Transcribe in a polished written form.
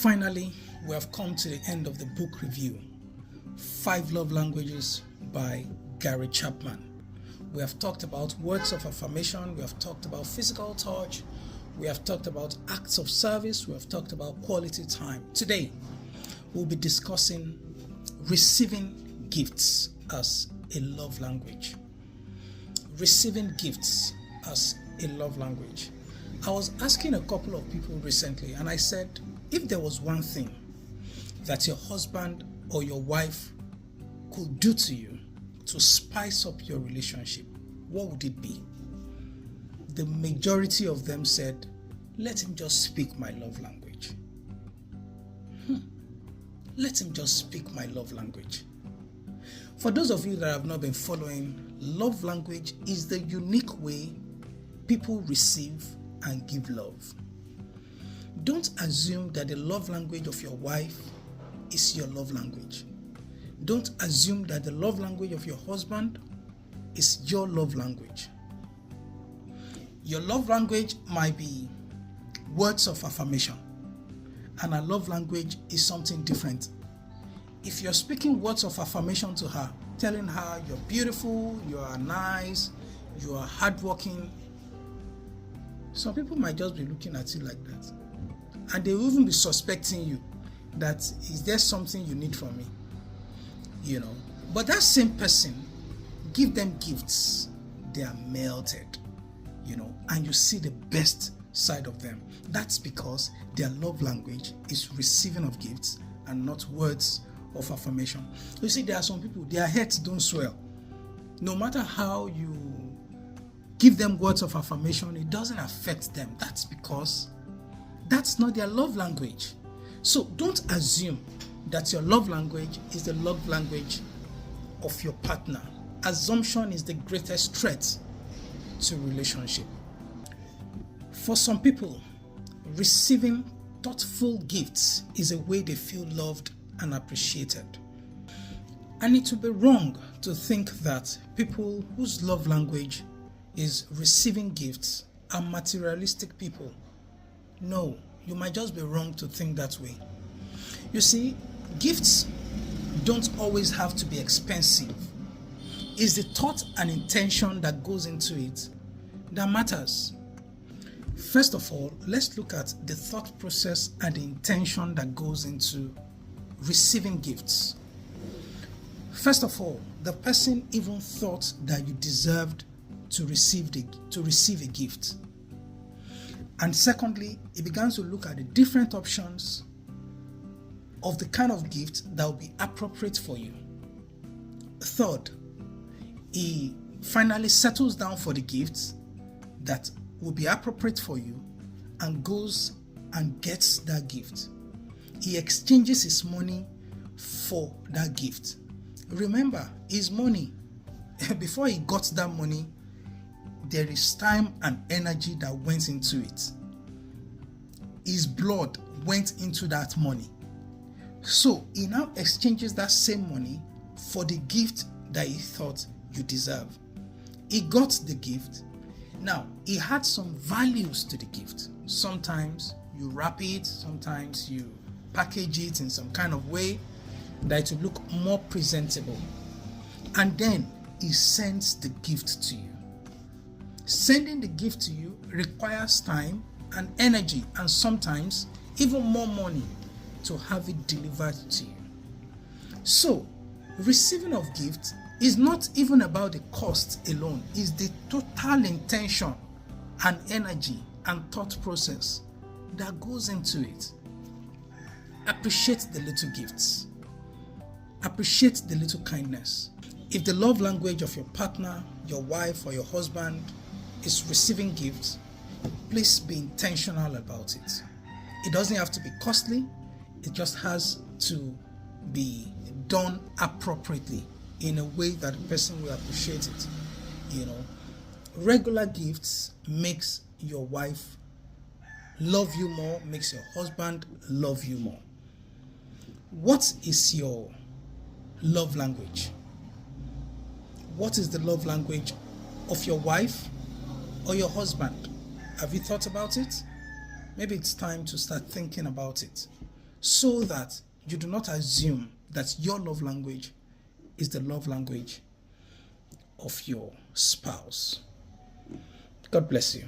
Finally, we have come to the end of the book review, 5 Love Languages by Gary Chapman. We have talked about words of affirmation, we have talked about physical touch, we have talked about acts of service, we have talked about quality time. Today, we'll be discussing receiving gifts as a love language. Receiving gifts as a love language. I was asking a couple of people recently, and I said, if there was one thing that your husband or your wife could do to you to spice up your relationship, what would it be? The majority of them said, let him just speak my love language. Let him just speak my love language. For those of you that have not been following, love language is the unique way people receive and give love. Don't assume that the love language of your wife is your love language. Don't assume that the love language of your husband is your love language. Your love language might be words of affirmation, and a love language is something different. If you're speaking words of affirmation to her, telling her you're beautiful, you are nice, you are hardworking, some people might just be looking at you like that. And they will even be suspecting you that, is there something you need from me? But that same person, give them gifts, they are melted, and you see the best side of them. That's because their love language is receiving of gifts and not words of affirmation. You see, there are some people, their heads don't swell. No matter how you give them words of affirmation, it doesn't affect them. That's because that's not their love language. So don't assume that your love language is the love language of your partner. Assumption is the greatest threat to relationship. For some people, receiving thoughtful gifts is a way they feel loved and appreciated. And it would be wrong to think that people whose love language is receiving gifts are materialistic people. No, you might just be wrong to think that way. You see, gifts don't always have to be expensive. It's the thought and intention that goes into it that matters. First of all, let's look at the thought process and the intention that goes into receiving gifts. First of all, the person even thought that you deserved to receive a gift. And secondly, he began to look at the different options of the kind of gift that will be appropriate for you. Third, he finally settles down for the gifts that will be appropriate for you and goes and gets that gift. He exchanges his money for that gift. Remember, his money, before he got that money, there is time and energy that went into it. His blood went into that money. So he now exchanges that same money for the gift that he thought you deserve. He got the gift. Now, he had some values to the gift. Sometimes you wrap it, sometimes you package it in some kind of way that it will look more presentable. And then he sends the gift to you. Sending the gift to you requires time and energy, and sometimes even more money to have it delivered to you. So, receiving of gifts is not even about the cost alone. It's the total intention and energy and thought process that goes into it. Appreciate the little gifts. Appreciate the little kindness. If the love language of your partner, your wife, or your husband is receiving gifts, please be intentional about it. It doesn't have to be costly. It just has to be done appropriately in a way that the person will appreciate it. Regular gifts makes your wife love you more, makes your husband love you more. What is your love language? What is the love language of your wife or your husband? Have you thought about it? Maybe it's time to start thinking about it. so that you do not assume that your love language is the love language of your spouse. God bless you.